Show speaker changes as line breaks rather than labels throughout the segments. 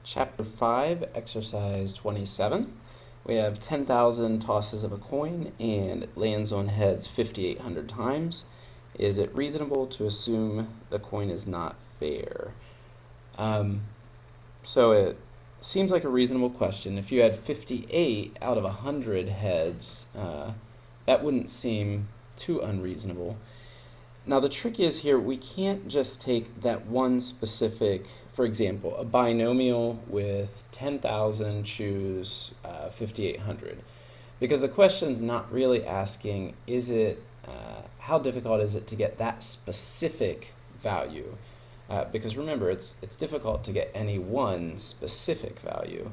Chapter 5, Exercise 27. We have 10,000 tosses of a coin and it lands on heads 5,800 times. Is it reasonable to assume the coin is not fair? Um, so it seems like a reasonable question. If you had 58 out of 100 heads, that wouldn't seem too unreasonable. Now the trick is here, we can't just take that one specific, for example, a binomial with 10,000 choose 5,800. Because the question's not really asking, how difficult is it to get that specific value? Because remember, it's difficult to get any one specific value.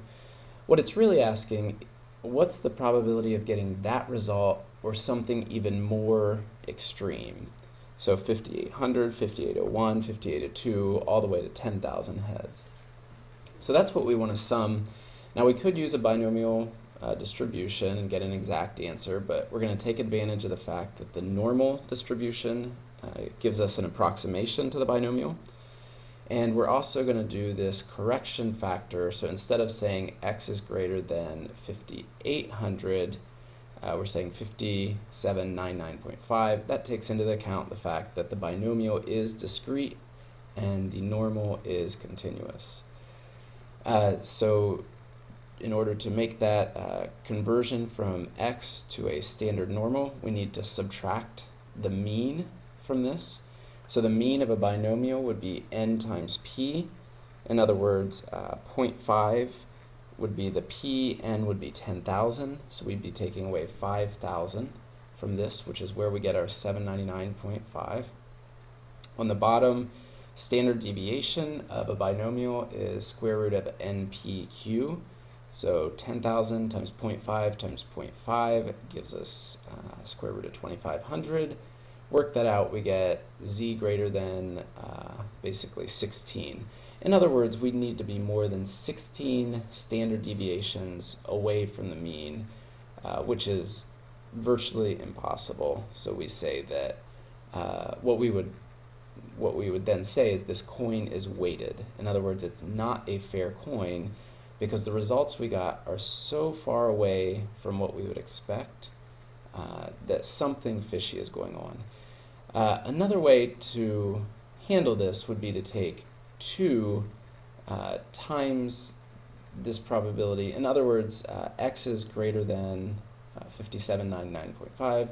What it's really asking, what's the probability of getting that result or something even more extreme? So 5,800, 5,801, 5,802, all the way to 10,000 heads. So that's what we want to sum. Now we could use a binomial distribution and get an exact answer, but we're going to take advantage of the fact that the normal distribution gives us an approximation to the binomial. And we're also going to do this correction factor. So instead of saying x is greater than 5,800, we're saying 5799.5. That takes into account the fact that the binomial is discrete and the normal is continuous. So in order to make that conversion from x to a standard normal, we need to subtract the mean from this. So the mean of a binomial would be n times p. In other words, 0.5 would be the p, n would be 10,000, so we'd be taking away 5,000 from this, which is where we get our 799.5. On the bottom, standard deviation of a binomial is square root of npq, so 10,000 times 0.5 times 0.5 gives us square root of 2,500. Work that out, we get z greater than basically 16. In other words, we need to be more than 16 standard deviations away from the mean, which is virtually impossible. So we say that what we would then say is this coin is weighted. In other words, it's not a fair coin because the results we got are so far away from what we would expect that something fishy is going on. Another way to handle this would be to take 2 times this probability. In other words, x is greater than 5799.5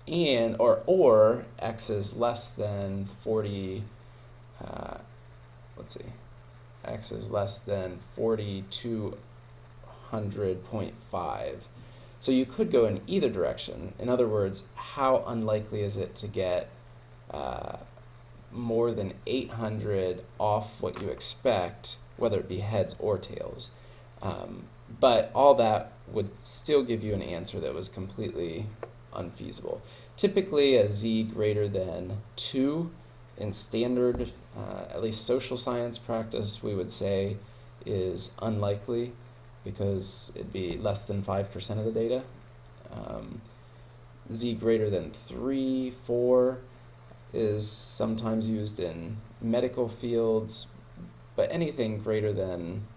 and or x is less than 40 x is less than 4,200.5. So you could go in either direction. In other words, how unlikely is it to get more than 800 off what you expect, whether it be heads or tails? But all that would still give you an answer that was completely unfeasible. Typically, a z greater than 2 in standard, at least social science practice, we would say is unlikely because it'd be less than 5% of the data. Z greater than 3, 4 is sometimes used in medical fields, but anything greater than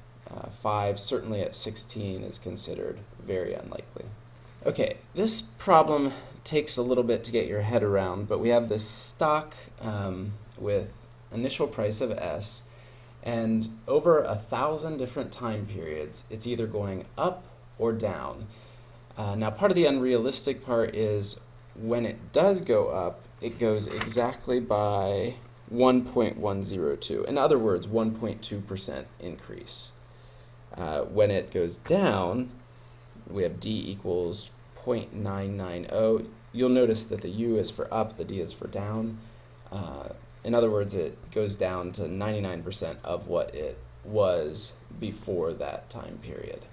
5, certainly at 16, is considered very unlikely. Okay, this problem takes a little bit to get your head around, but we have this stock with initial price of S, and over 1,000 different time periods, it's either going up or down. Now, part of the unrealistic part is when it does go up, it goes exactly by 1.102. In other words, 1.2% increase. When it goes down, we have d equals 0.990. You'll notice that the u is for up, the d is for down. In other words, it goes down to 99% of what it was before that time period.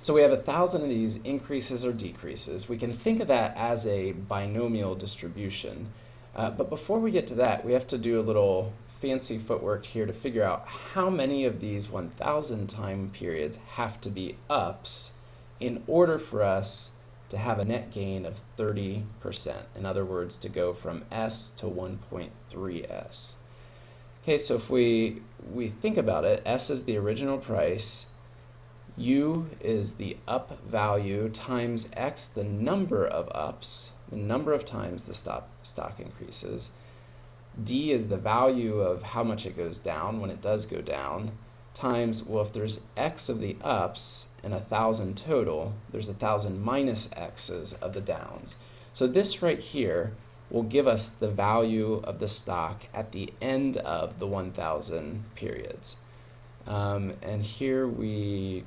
So we have 1,000 of these increases or decreases. We can think of that as a binomial distribution. But before we get to that, we have to do a little fancy footwork here to figure out how many of these 1,000 time periods have to be ups in order for us to have a net gain of 30%. In other words, to go from S to 1.3S. Okay, so if we think about it, S is the original price, U is the up value times X, the number of ups, the number of times the stock increases. D is the value of how much it goes down when it does go down, times, well, if there's X of the ups and 1,000 total, there's 1,000 minus X's of the downs. So this right here will give us the value of the stock at the end of the 1,000 periods. And here we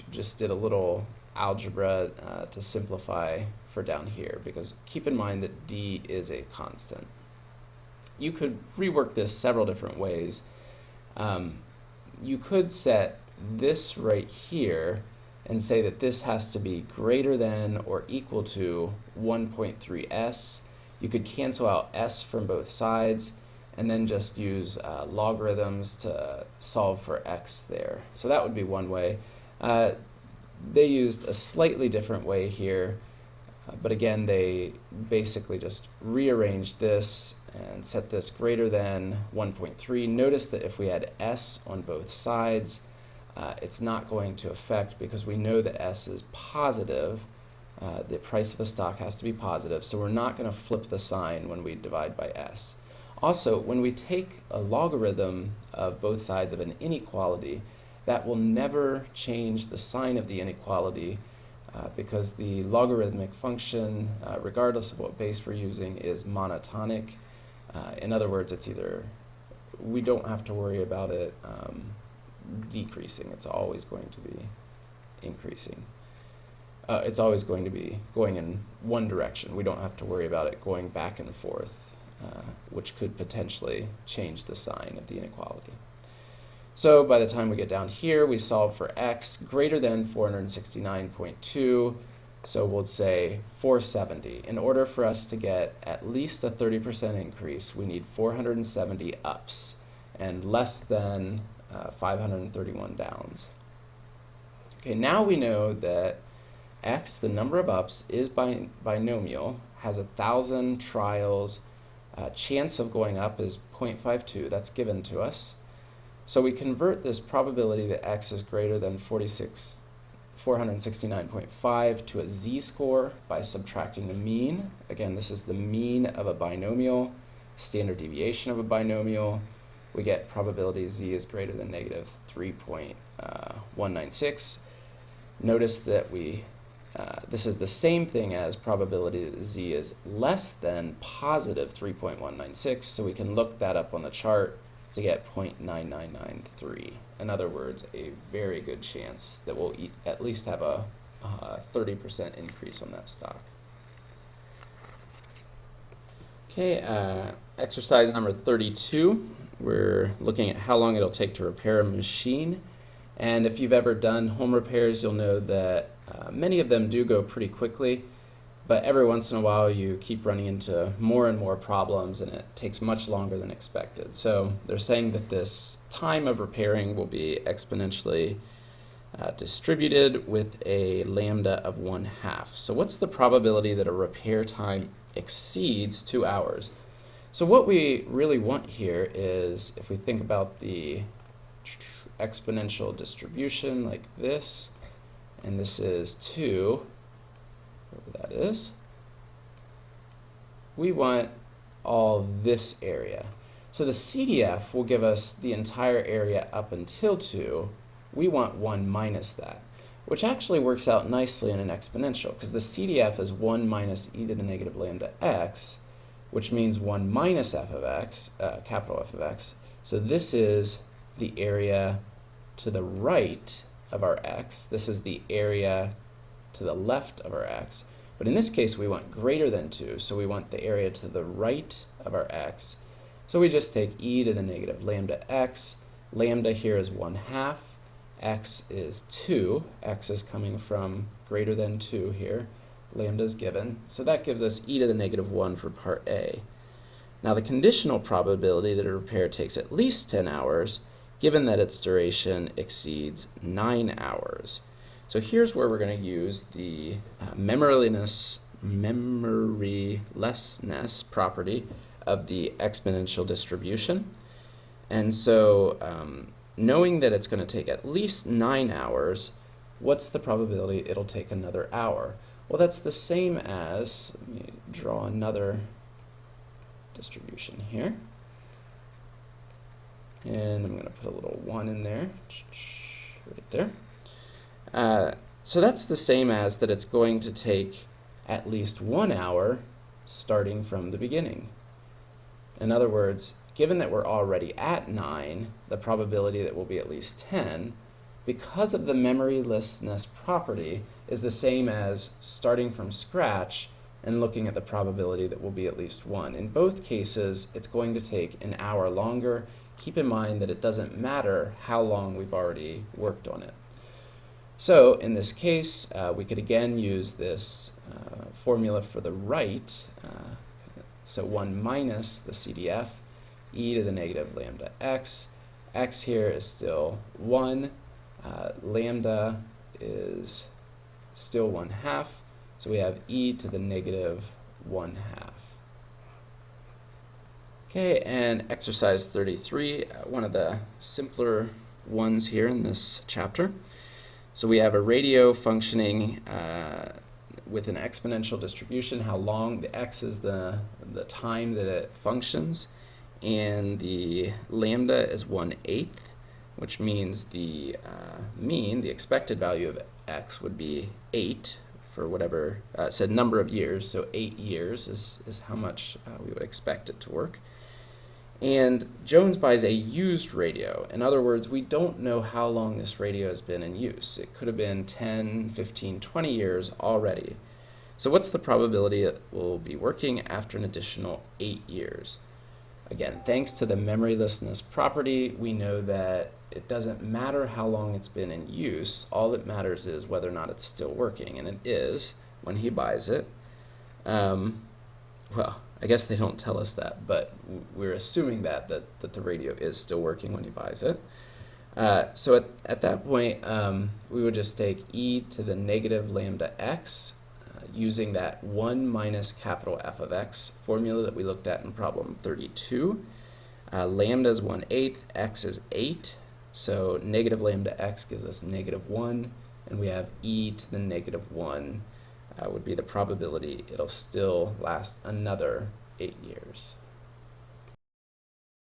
just did a little algebra to simplify for down here, because keep in mind that D is a constant. You could rework this several different ways. You could set this right here and say that this has to be greater than or equal to 1.3s. You could cancel out s from both sides and then just use logarithms to solve for x there. So that would be one way. They used a slightly different way here, but again, they basically just rearranged this and set this greater than 1.3. Notice that if we had s on both sides, it's not going to affect, because we know that s is positive. The price of a stock has to be positive, so we're not going to flip the sign when we divide by s. Also, when we take a logarithm of both sides of an inequality, that will never change the sign of the inequality, because the logarithmic function, regardless of what base we're using, is monotonic. In other words, it's either, we don't have to worry about it decreasing. It's always going to be increasing. It's always going to be going in one direction. We don't have to worry about it going back and forth, which could potentially change the sign of the inequality. So by the time we get down here, we solve for x greater than 469.2. So we'll say 470. In order for us to get at least a 30% increase, we need 470 ups and less than 531 downs. Okay, now we know that x, the number of ups, is binomial, has 1,000 trials. Chance of going up is 0.52. That's given to us. So we convert this probability that x is greater than 469.5 to a z-score by subtracting the mean. Again, this is the mean of a binomial, standard deviation of a binomial. We get probability z is greater than negative 3.196. Notice that this is the same thing as probability that z is less than positive 3.196, so we can look that up on the chart to get 0.9993. In other words, a very good chance that we'll at least have a 30% increase on that stock. Okay, exercise number 32. We're looking at how long it'll take to repair a machine. And if you've ever done home repairs, you'll know that many of them do go pretty quickly, but every once in a while you keep running into more and more problems and it takes much longer than expected. So they're saying that this time of repairing will be exponentially distributed with a lambda of 1/2. So what's the probability that a repair time exceeds 2 hours? So what we really want here is, if we think about the exponential distribution like this, and this is 2, whatever that is, we want all this area. So the CDF will give us the entire area up until 2. We want 1 minus that, which actually works out nicely in an exponential, because the CDF is 1 minus e to the negative lambda x, which means 1 minus f of x, capital F of x. So this is the area to the right of our x. This is the area to the left of our x. But in this case, we want greater than 2, so we want the area to the right of our x. So we just take e to the negative lambda x. Lambda here is 1/2. X is 2. X is coming from greater than 2 here. Lambda is given. So that gives us e to the negative 1 for part A. Now the conditional probability that a repair takes at least 10 hours, given that its duration exceeds 9 hours. So here's where we're going to use the memorylessness property of the exponential distribution. And so knowing that it's going to take at least 9 hours, what's the probability it'll take another hour? Well, that's the same as, let me draw another distribution here. And I'm going to put a little 1 in there, right there. So that's the same as that it's going to take at least 1 hour starting from the beginning. In other words, given that we're already at 9, the probability that we'll be at least 10, because of the memorylessness property, is the same as starting from scratch and looking at the probability that will be at least 1. In both cases, it's going to take an hour longer. Keep in mind that it doesn't matter how long we've already worked on it. So in this case, we could again use this formula for the right. So 1 minus the CDF, e to the negative lambda x. X here is still 1. Lambda is still 1/2. So we have e to the negative 1/2. Okay, and exercise 33, one of the simpler ones here in this chapter. So we have a radio functioning with an exponential distribution, how long the x is the time that it functions, and the lambda is 1/8, which means the mean, the expected value of x would be 8 for whatever, said number of years, so 8 years is how much we would expect it to work. And Jones buys a used radio. In other words, we don't know how long this radio has been in use. It could have been 10, 15, 20 years already. So what's the probability it will be working after an additional 8 years? Again, thanks to the memorylessness property, we know that it doesn't matter how long it's been in use. All that matters is whether or not it's still working, and it is when he buys it. Well, I guess they don't tell us that, but we're assuming that the radio is still working when he buys it. So at that point, we would just take e to the negative lambda x, using that 1 minus capital F of x formula that we looked at in problem 32. Lambda is 1/8, x is 8, so negative lambda x gives us -1, and we have e to the negative 1 would be the probability it'll still last another 8 years.